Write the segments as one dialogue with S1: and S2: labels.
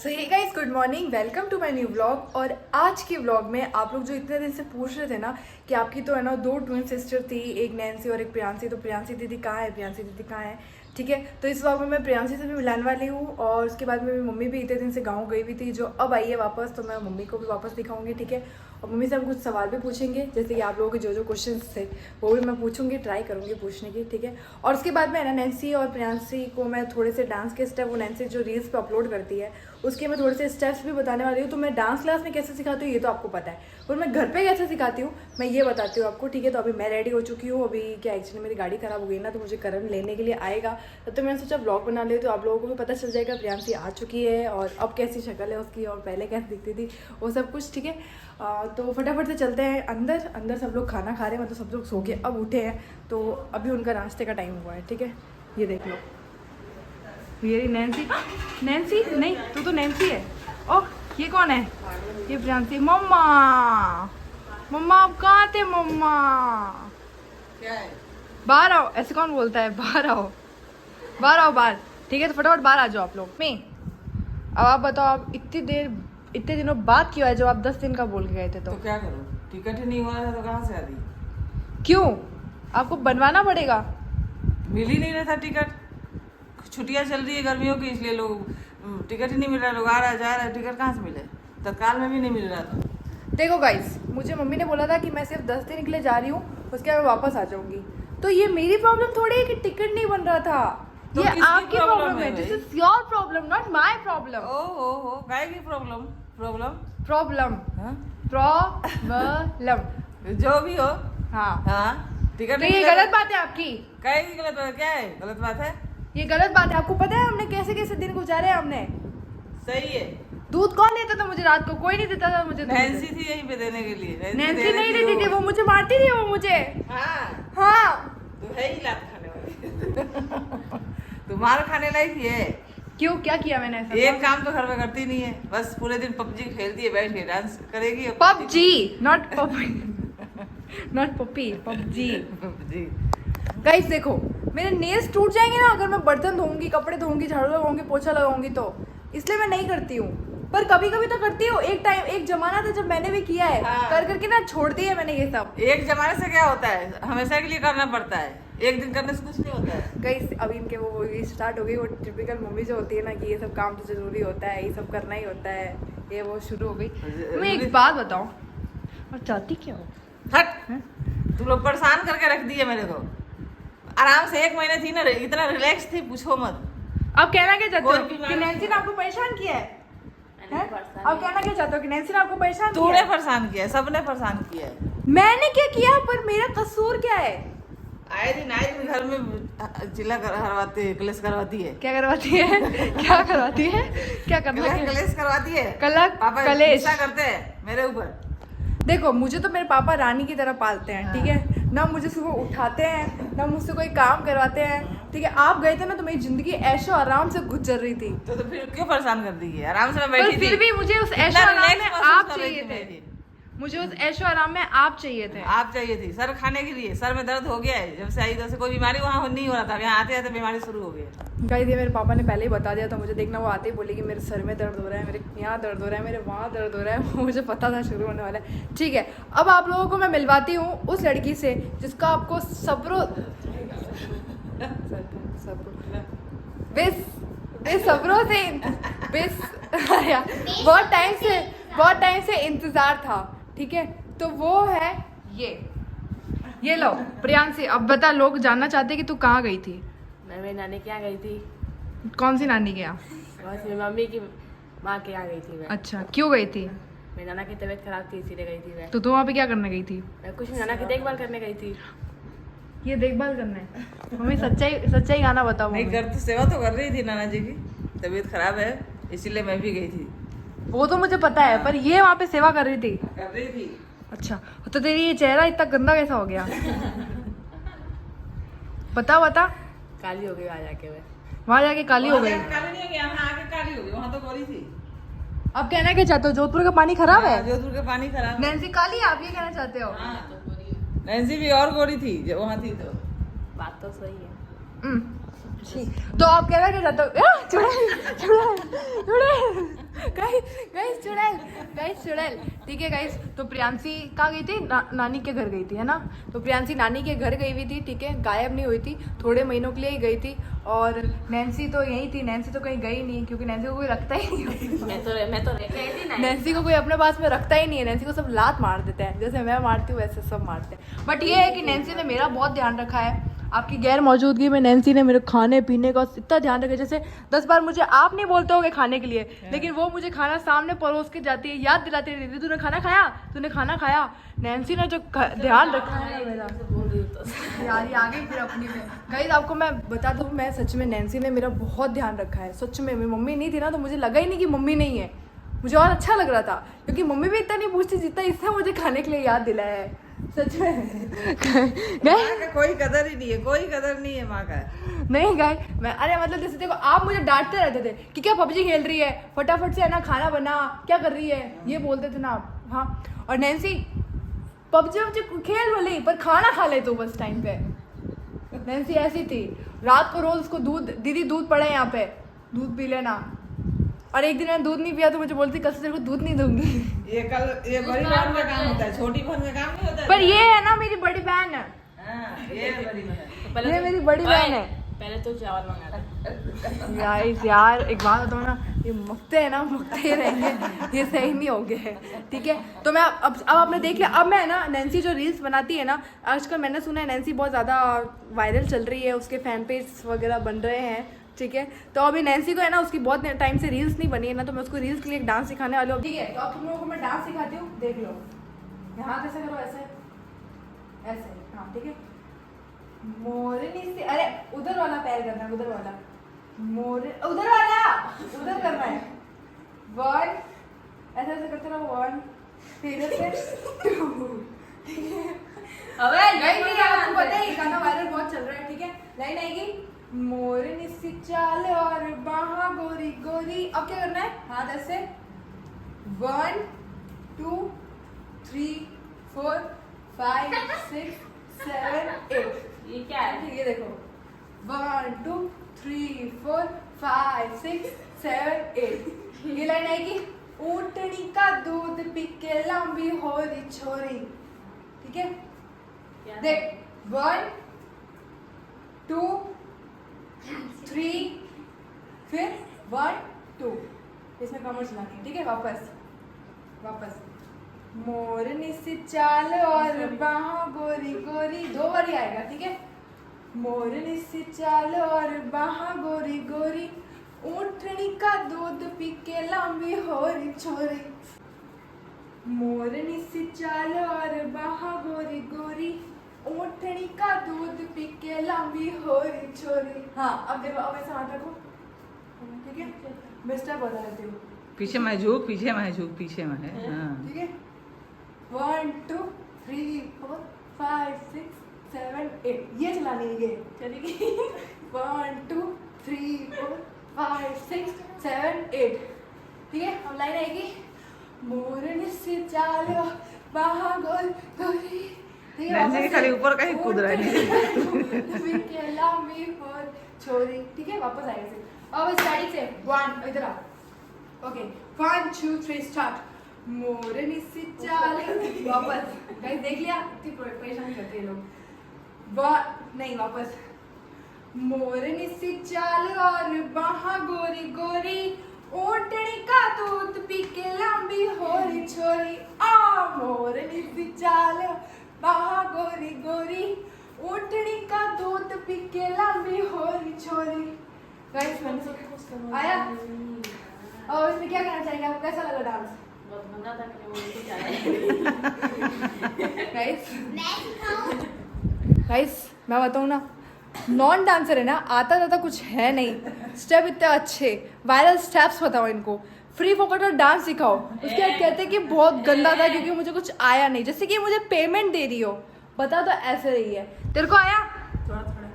S1: So hey guys, good morning, welcome to my new vlog. और आज के vlog में आप लोग जो इतने दिन से पूछ रहे थे ना कि आपकी तो है ना दो ट्विन सिस्टर थी, एक नैन्सी और एक प्रियांशी। तो प्रियांशी दीदी कहाँ है, प्रियांशी दीदी कहाँ है? ठीक है, तो इस व्लॉग में मैं प्रियांशी से भी मिलाने वाली हूँ। और उसके बाद में मेरी मम्मी भी इतने दिन से गाँव गई हुई थी, जो अब आई है वापस, तो मैं मम्मी को भी वापस दिखाऊंगी। ठीक है, और मम्मी से हम कुछ सवाल भी पूछेंगे, जैसे कि आप लोगों के जो जो क्वेश्चंस थे वो भी मैं पूछूंगी, ट्राई करूंगी पूछने की। ठीक है, और उसके बाद में ना नैन्सी और प्रियांशी को मैं थोड़े से डांस के स्टेप, वो नैन्सी जो रील्स पे अपलोड करती है उसके मैं थोड़े से स्टेप्स भी बताने वाली हूँ। तो मैं डांस क्लास में कैसे सिखाती हूँ ये तो आपको पता है, और मैं घर पे कैसे सिखाती हूँ मैं ये बताती हूँ आपको। ठीक है, तो अभी मैं रेडी हो चुकी हूँ। अभी क्या एक्चुअली मेरी गाड़ी खराब हो गई ना, तो मुझे करण लेने के लिए आएगा। तो मैंने सोचा ब्लॉग बना ले, तो आप लोगों को भी पता चल जाएगा प्रियांशी आ चुकी है और अब कैसी शक्ल है उसकी और पहले कैसे दिखती थी वो सब कुछ। ठीक है, तो फटाफट से चलते हैं अंदर। अंदर सब लोग खाना खा रहे हैं, मतलब सब लोग सो के अब उठे हैं, तो अभी उनका नाश्ते का टाइम हुआ है। ठीक है, ये देख लो, ये नैन्सी। नैन्सी नहीं, तू तो नैन्सी है। ओह, ये कौन है? ये प्रियांशी। मम्मा, मम्मा आप कहाँ थे? मम्मा
S2: क्या है?
S1: बाहर आओ। ऐसे कौन बोलता है? बाहर आओ, बाहर आओ, बाहर। ठीक है, तो फटाफट बाहर आ जाओ आप लोग। मैं अब आप बताओ, आप इतने दिनों बाद क्यों आए जब आप 10 दिन का बोल के गए थे?
S2: तो क्या करूं, टिकट ही नहीं हुआ था तो कहाँ से आ रही?
S1: क्यों? आपको बनवाना पड़ेगा।
S2: मिल ही नहीं रहा था टिकट, छुट्टियां चल रही है गर्मियों की, इसलिए लोग टिकट ही नहीं मिल रहा। लोग आ रहा जा रहा है, टिकट कहाँ से मिले? तत्काल में भी नहीं मिल रहा था।
S1: देखो गाइस, मुझे मम्मी ने बोला था कि मैं सिर्फ 10 दिन के लिए जा रही हूँ, उसके बाद मैं वापस आ जाऊंगी। तो ये मेरी प्रॉब्लम थोड़ी है कि टिकट नहीं बन रहा था,
S2: तो
S1: ये
S2: किसकी
S1: आपकी प्रॉब्लम
S2: problem
S1: है।
S2: है
S1: दिस
S2: भाई?
S1: Is your problem, not my problem.
S2: Okay की प्रॉब्लम? प्रॉब्लम
S1: प्रॉब्लम,
S2: हाँ?
S1: प्रॉब्लम,
S2: जो भी हो।
S1: हाँ।
S2: हाँ, टिकट
S1: तो
S2: नहीं
S1: ये
S2: मिला
S1: गलत
S2: तो-
S1: बात है आपकी,
S2: काय की गलत बात? क्या है गलत बात है?
S1: ये गलत बात है। आपको पता है हमने कैसे कैसे दिन गुजारे हैं हमने?
S2: सही है।
S1: दूध कौन देता था मुझे रात को? कोई नहीं देता था मुझे दूध।
S2: नैन्सी थी यहीं पे देने के लिए।
S1: नैन्सी
S2: दे
S1: नहीं
S2: रही
S1: देती थी, वो मुझे मारती थी, वो मुझे।
S2: हाँ,
S1: हाँ,
S2: तू है ही लात खाने वाली। तू मार खाने लायक ही है।
S1: क्यों, क्या किया मैंने ऐसा?
S2: एक काम तो घर में करती नहीं है, बस पूरे दिन पबजी खेलती है, बैठ के डांस करेगी।
S1: PUBG, not puppy, not puppy, PUBG.
S2: PUBG.
S1: Guys देखो, मेरे नेल्स टूट जाएंगे ना अगर मैं बर्तन धोऊंगी, कपड़े धोऊंगी, झाड़ू लगाऊंगी, पोछा लगाऊंगी, तो इसलिए मैं नहीं करती हूँ। पर कभी कभी तो करती हूँ। एक जमाना था जब मैंने भी किया है।
S2: हाँ।
S1: कर करके ना छोड़ दिया मैंने ये सब।
S2: एक जमाने से क्या होता है, हमेशा के लिए करना पड़ता है, एक दिन करने से कुछ नहीं होता है।
S1: गाइस अभी इनके वो स्टार्ट हो गई, वो टिपिकल मम्मी जो होती है ना कि ये सब काम तो जरूरी होता है, ये सब करना ही होता है, ये वो शुरू हो गई। मैं एक बात बताऊँ, और चाहती क्या हो?
S2: हट, तू लोग परेशान करके रख दिए मेरे को। आराम से 1 महीने थी ना, इतना रिलैक्स थी, पूछो मत।
S1: अब कहना क्या चाहते
S2: कोई
S1: हो
S2: बीमारी
S1: कि नैन्सी ने आपको परेशान किया है? हैं? अब कहना क्या चाहते हो कि नैन्सी ने आपको परेशान किया
S2: तूने
S1: है?
S2: परेशान किया है, सबने परेशान किया है।
S1: मैंने क्या किया? पर मेरा कसूर क्या है?
S2: आए दिन घर में चिल्ला करवाती है, क्लेश करवाती है।
S1: क्या करवाती है? क्या करवाती है? क्या करना है?
S2: क्लेश करवाती है।
S1: कलक,
S2: पापा
S1: कलेश।
S2: गुस्सा करते हैं मेरे ऊपर।
S1: देखो, मुझे तो मेरे पापा रानी की तरह पालते हैं। ठीक है ना, मुझे सुबह उठाते हैं ना मुझसे कोई काम करवाते हैं। ठीक है, आप गए थे ना तो मेरी जिंदगी ऐशो आराम से गुजर रही थी।
S2: तो फिर क्यों परेशान कर दी है? आराम से मैं
S1: पर
S2: बैठी थी।
S1: फिर भी मुझे उस
S2: इतना
S1: ऐशो आराम
S2: relax
S1: में
S2: महसूस
S1: आप
S2: कर रही
S1: चाहिए
S2: थी
S1: थे।
S2: मैं।
S1: मुझे उस ऐशो आराम में आप चाहिए थे।
S2: आप चाहिए थी सर खाने के लिए। सर में दर्द हो गया है, जब से आई, जब से कोई बीमारी वहाँ नहीं हो रहा था, यहाँ आते आते बीमारी शुरू हो गई।
S1: गाइस ये मेरे पापा ने पहले ही बता दिया था मुझे। देखना, वो आते ही बोले कि मेरे सर में दर्द हो रहा है, मेरे यहाँ दर्द हो रहा है, मेरे वहाँ दर्द हो रहा है। वो मुझे पता था शुरू होने वाला है। ठीक है, अब आप लोगों को मैं मिलवाती हूँ उस लड़की से जिसका आपको बहुत टाइम से इंतजार था। ठीक है, तो वो है ये लो प्रियांशी। अब बता, लोग जानना चाहते हैं कि तू कहाँ गई थी?
S3: मैं मेरी नानी के यहाँ गई थी।
S1: कौन सी नानी के यहाँ?
S3: बस मेरी मम्मी की माँ के यहाँ गई थी मैं।
S1: अच्छा, क्यों गई थी?
S3: मेरी नाना की तबीयत खराब थी, इसीलिए गई थी मैं।
S1: तो तू वहाँ पे क्या करने गई थी?
S3: मैं कुछ नाना की देखभाल करने गई थी।
S1: ये देखभाल करने? मम्मी सच्चाई गाना बताओ
S2: नहीं
S1: मम्मी।
S2: कर, तो सेवा तो कर रही थी नाना जी की, तबीयत खराब है इसीलिए मैं भी गई थी।
S1: वो तो मुझे पता है, पर ये वहाँ पे सेवा कर रही थी।
S2: कर रही थी।
S1: अच्छा, तो तेरी ये चेहरा इतना गंदा कैसा हो गया? बता।
S3: काली हो गई वहाँ जाके मैं।
S1: वहाँ जाके काली हो गई?
S2: काली नहीं हो गई, यहाँ आके काली हो गई, वहाँ तो गोरी थी।
S1: अब कहना क्या चाहते हो? जोधपुर का पानी खराब है?
S2: जोधपुर का पानी खराब है।
S1: नैन्सी काली है, आप ये कहना चाहते हो?
S2: हाँ, नैन्सी भी और गोरी थी जब वहाँ थी तो।
S3: बात तो सही है।
S1: ठीक, तो आप कहना क्या चाहते हो? चुड़ैल। ठीक है गाइस, तो प्रियांशी कहाँ गई थी? नानी के घर गई थी, है ना। तो प्रियांशी नानी के घर गई हुई थी, ठीक है, गायब नहीं हुई थी, थोड़े महीनों के लिए ही गई थी। और नैन्सी तो यहीं थी, नैन्सी तो कहीं गई नहीं, क्योंकि नैन्सी को कोई रखता ही नहीं।
S3: मैं तो रह गई थी ना।
S1: नैन्सी को कोई अपने पास में रखता ही नहीं है, नैन्सी को सब लात मार देते हैं, जैसे मैं मारती हूँ वैसे सब मारते हैं। बट ये है कि नैन्सी ने मेरा बहुत ध्यान रखा है। आपकी गैर मौजूदगी में नैन्सी ने मेरे खाने पीने का इतना ध्यान रखा, जैसे 10 बार मुझे आप नहीं बोलते होगे खाने के लिए, लेकिन वो मुझे खाना सामने परोस के जाती है, याद दिलाती है, दीदी तूने खाना खाया, तूने खाना खाया। नैन्सी ने जो ध्यान रखा है ना मेरा, यार ये आ गई फिर अपनी में। गाइस आपको मैं बता दूँ, मैं सच में नैन्सी ने मेरा बहुत ध्यान रखा है, सच में। मेरी मम्मी नहीं थी ना, तो मुझे लगा ही नहीं कि मम्मी नहीं है, मुझे और अच्छा लग रहा था, क्योंकि मम्मी भी इतना नहीं पूछती जितना इसने मुझे खाने के लिए याद दिलाया है, सच में।
S2: माँ का कोई कदर ही नहीं है, कोई कदर नहीं है माँ का।
S1: नहीं गाय, मैं अरे मतलब जैसे देखो, आप मुझे डांटते रहते थे कि क्या पबजी खेल रही है, फटाफट से है ना खाना बना, क्या कर रही है, ये बोलते थे ना आप। हाँ, और नैन्सी पबजी खेल भले ही, पर खाना खा ले तो बस टाइम पे। नैन्सी ऐसी थी, रात को रोज उसको दूध, दीदी दूध पड़ा है यहाँ पे, दूध पी लेना। और एक दिन मैंने दूध नहीं पिया तो मुझे बोलती कल से तेरे को दूध नहीं दूंगी।
S2: ये बड़ी बहन का काम होता है, छोटी बहन का काम नहीं होता है।
S1: पर ये है ना मेरी बड़ी बहन है,
S2: ये बड़ी बहन,
S1: ये मेरी बड़ी बहन है।
S3: पहले तो चावल मंगा दे।
S1: यार एक बात बताओ ना, ये मुक्ते हैं ना, मुक्ते ही रहेंगे, ये सही नहीं होंगे, ठीक है। तो मैं अब आपने देख लिया, अब मैं ना नैन्सी जो रील्स बनाती है ना, आजकल मैंने सुना है नैन्सी बहुत ज़्यादा वायरल चल रही है, उसके फैन पेज वगैरह बन रहे हैं, ठीक है। तो अभी नैन्सी को है ना, उसकी बहुत टाइम से रील्स नहीं बनी है ना, तो मैं उसको रील्स के लिए एक डांस सिखाने वाली हूँ, ठीक है। तो अब तुम लोगों को मैं डांस सिखाती हूँ, देख लो। यहाँ कैसे करो, ऐसे ऐसे, हाँ ठीक है। मोरनी से, अरे उधर वाला पैर करना है, उधर वाला उधर वाला, उधर करना है। 1 ऐसे ऐसे करते रहो, 1 फिर से 2।
S3: अबे
S1: नहीं आपको पता है ये गाना वायरल बहुत चल रहा है, ठीक है। लाइन आएगी, मोरनी सी चाल और बाहा गोरी गोरी। अब क्या करना है, हाथ ऐसे 1 2 3 4 5 6 7 8।
S3: ये क्या है?
S1: ये देखो, 1 2 3 4 5 6 7 8। ये लाइन आएगी, ऊँटनी का दूध पी के लंबी हो रही छोरी, ठीक है। देख, 1 2 3 फिर 1 2, इसमें कमर चलानी है, ठीक है। वापस मोरनी सी चाल और बाहा गोरी गोरी, 2 बार ही आएगा, ठीक है। मोरनी सी चाल और बाहा गोरी गोरी, ऊँटनी का दूध पी के लंबी हो रही छोरी। मोरनी सी चाल और बाहा गोरी गोरी, ऊँटनी का दूध पी के लंबी हो रही छोरी। हाँ अब देखो, अब ऐसे हाथ रखो, ठीक है। मैं स्टेप बता देती हूँ,
S2: पीछे मैं झूक, पीछे मैं झूक, पीछे मैं है, हाँ।
S1: ठीक है। 1 2 3 4 5 6 7 8, ये चलानी है, ये चलेगी। 1 2 3 4 5 6 7 8, ठीक है। अब लाइन आएगी, मोरनी से चालो बाहा गोल गोरी, ठीक है।
S2: नैन्सी खाली ऊपर का ही कूद रहा है।
S1: छोरी, ठीक है। वापस आएगा से, अब स्टार्टिंग से 1, इधर आ, ओके 1 2 3 स्टार्ट। मोरनी सी चाल, वापस गाइस देख लिया, इतनी परेशान करते हैं लोग। नहीं वापस, मोरनी सी चाल और बाहा गोरी गोरी, ऊँटनी का दूध पी के लंबी हो रही छोरी। मोरनी सी चाल बाहा गोरी गोरी, ऊँटनी का दूध पी के लंबी हो रही छोरी। गाइस मैंने आया, और इसमें क्या करना चाहेंगे, आपको कैसा लगा डांस?
S3: बहुत गंदा था कि वो नहीं चाहे।
S1: गाइस मैं बताऊँ ना, नॉन डांसर है ना, आता जाता कुछ है नहीं, स्टेप इतने अच्छे, वायरल स्टेप्स बताओ इनको, फ्री फोकट और डांस सिखाओ। उसके बाद कहते हैं कि बहुत गंदा था क्योंकि मुझे कुछ आया नहीं, जैसे कि मुझे पेमेंट दे रही हो, बता तो ऐसे रही है। तेरे को आया?
S3: थोड़ा थोड़ा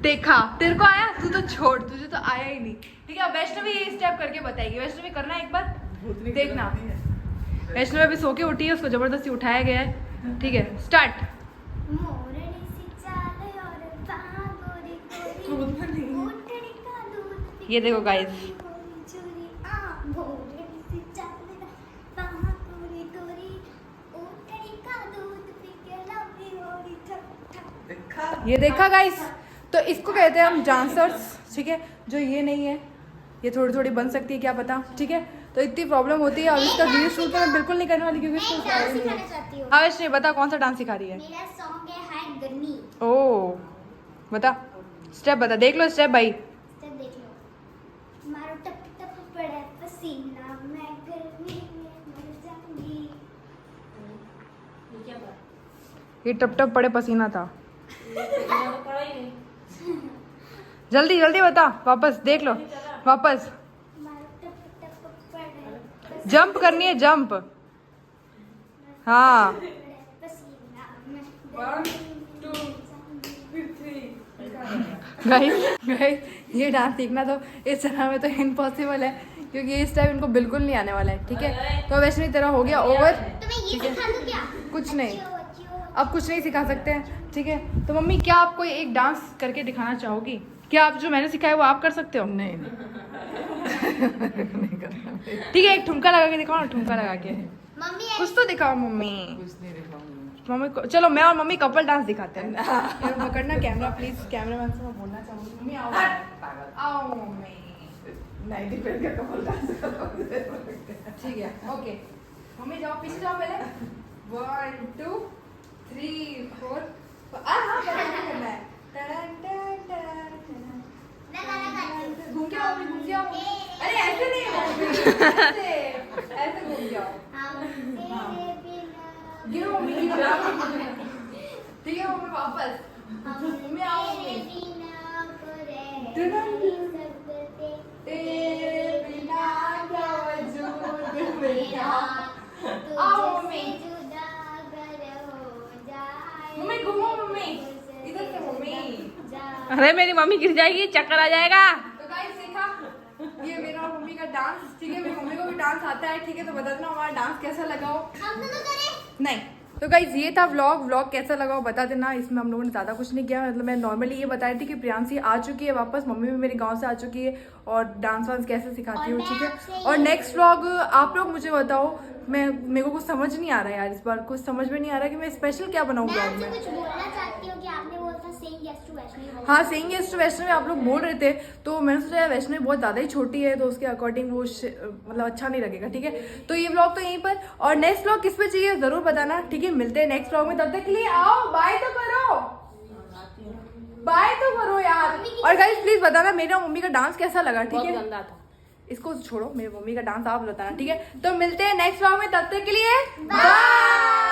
S1: देखा, तेरे को आया, तू तो छोड़, तुझे तो आया ही नहीं, ठीक है। वैष्णवी ये स्टेप करके बताएगी, वैष्णवी करना एक बार, देखना। वैष्णवी अभी सो के उठी है, उसको जबरदस्ती उठाया गया है, ठीक है। स्टार्ट। ये देखो गाइस,
S2: देखा
S1: ये देखा गाइस, तो इसको कहते हैं हम डांसर्स, ठीक है। जो ये नहीं है, ये थोड़ी थोड़ी बन सकती है, क्या पता, ठीक है। तो इतनी प्रॉब्लम होती है। और इसका रील शूट तो मैं बिल्कुल नहीं करने वाली, क्योंकि इसको
S4: डांस सिखाना चाहती हूँ।
S1: आवेश ने बता कौन सा डांस सिखा रही है।
S4: मेरा सॉन्ग है हाय गर्मी।
S1: ओ बता, स्टेप बता, देख लो स्टेप भाई।
S4: स्टेप देख लो। मारो टप टप पड़े पसीना, मैं गर्मी में मर जाऊंगी।
S3: ये क्या बात?
S1: ये टप टप पड़े पसीना था।
S3: ये तो पड़ा ही नहीं।
S1: जल्दी जल्दी बता, वापस देख लो, वापस
S4: मारो टप टप पड़े
S1: जंप करनी है, जंप। हाँ
S4: पसीना, मैं गर्मी में मर जाऊंगी।
S1: गाइस ये डांस सीखना तो इस तरह में तो इम्पॉसिबल है, क्योंकि इस टाइम इनको बिल्कुल नहीं आने वाला है, ठीक है। तो वैष्णवी तेरा हो गया ओवर,
S4: तो मैं ये सिखा दूँ क्या?
S1: कुछ नहीं,
S4: अच्छी हो।
S1: अब कुछ नहीं सिखा सकते हैं, ठीक है। तो मम्मी क्या आप कोई एक डांस करके दिखाना चाहोगी? क्या आप जो मैंने सिखाया वो आप कर सकते हो?
S2: नहीं नहीं करना,
S1: ठीक है, एक ठुमका लगा के दिखाओ ना, ठुमका लगा के
S4: मम्मी
S1: कुछ तो दिखाओ मम्मी।
S2: कुछ नहीं दिखाऊंगी।
S1: मम्मी को चलो, मैं और मम्मी कपल डांस दिखाते हैं। यार पकड़ना कैमरा प्लीज, कैमरामैन से मैं बोलना चाहूंगी। मम्मी आओ, आओ मम्मी।
S2: नहीं डिपेंड करता बोल
S1: ठीक है, ओके। मम्मी जाओ, पीछे जाओ पहले। 1 2 3 4 हाँ करना है। टन, टन, टन, टन।
S4: मैं गाना गाती हूँ।
S1: घूम के आओ, मम्मी, घूम के आओ। अरे ऐसे नहीं मम्मी, ऐसे घूम के आओ।
S4: हम तेरे बिना
S1: गिरो मम्मी, गिरो। ठीक है मम्मी, वापस मम्मी आओ।
S4: तेरे
S1: मम्मी
S4: बिना करे
S1: टन,
S4: सकते
S1: तेरे बिना क्या वजूद मेरा।
S4: मेरा
S1: आओ
S4: तुझसे
S1: मम्मी।
S4: जुदा अगर हो जाए
S1: मम्मी घूमो मम्मी, इधर से मम्मी।
S4: जाए।
S1: अरे मेरी मम्मी गिर जाएगी, चक्कर आ जाएगा। तो गाइस देखा, ये मेरा और मम्मी का डांस, ठीक है। मेरी मम्मी को भी डांस आता है, ठीक है। तो बता देना हमारा डांस कैसा लगा हो।
S4: हम दोनों करें।
S1: नहीं तो गाइज ये था व्लॉग कैसा लगा हो बता देना। इसमें हम लोगों ने ज़्यादा कुछ नहीं किया, मतलब मैं नॉर्मली ये बता रही थी कि प्रियांशी आ चुकी है वापस, मम्मी भी मेरे गांव से आ चुकी है, और डांस वांस कैसे सिखाती हूँ, ठीक है। और नेक्स्ट व्लॉग आप लोग मुझे बताओ, मेरे को कुछ समझ नहीं आ रहा है यार, इस बार कुछ समझ में नहीं आ रहा कि मैं स्पेशल क्या बनाऊँ
S4: मैं
S1: व्लॉग
S4: आपसे
S1: में।
S4: कुछ बोलना चाहती हूँ कि आपने बोला था सेइंग यस टू वैष्णवी।
S1: हाँ सेइंग यस टू वैष्णवी आप लोग बोल रहे थे, तो मैंने सोचा यार वैष्णवी बहुत ज़्यादा ही छोटी है, तो उसके अकॉर्डिंग वो मतलब अच्छा नहीं लगेगा, ठीक है। तो ये व्लॉग तो यहीं पर, और नेक्स्ट व्लॉग किस पे चाहिए ज़रूर बताना, ठीक है। मिलते हैं नेक्स्ट व्लॉग में, तब तक के लिए आओ, बाय तो करो, बाय तो करो यार। और गाइस प्लीज बताना मेरे और मम्मी का डांस कैसा लगा, ठीक
S3: बहुत
S1: है।
S3: गंदा था।
S1: इसको छोड़ो, मेरी मम्मी का डांस आप बताना, ठीक है। तो मिलते हैं नेक्स्ट व्लॉग में, तब तक के लिए बाय।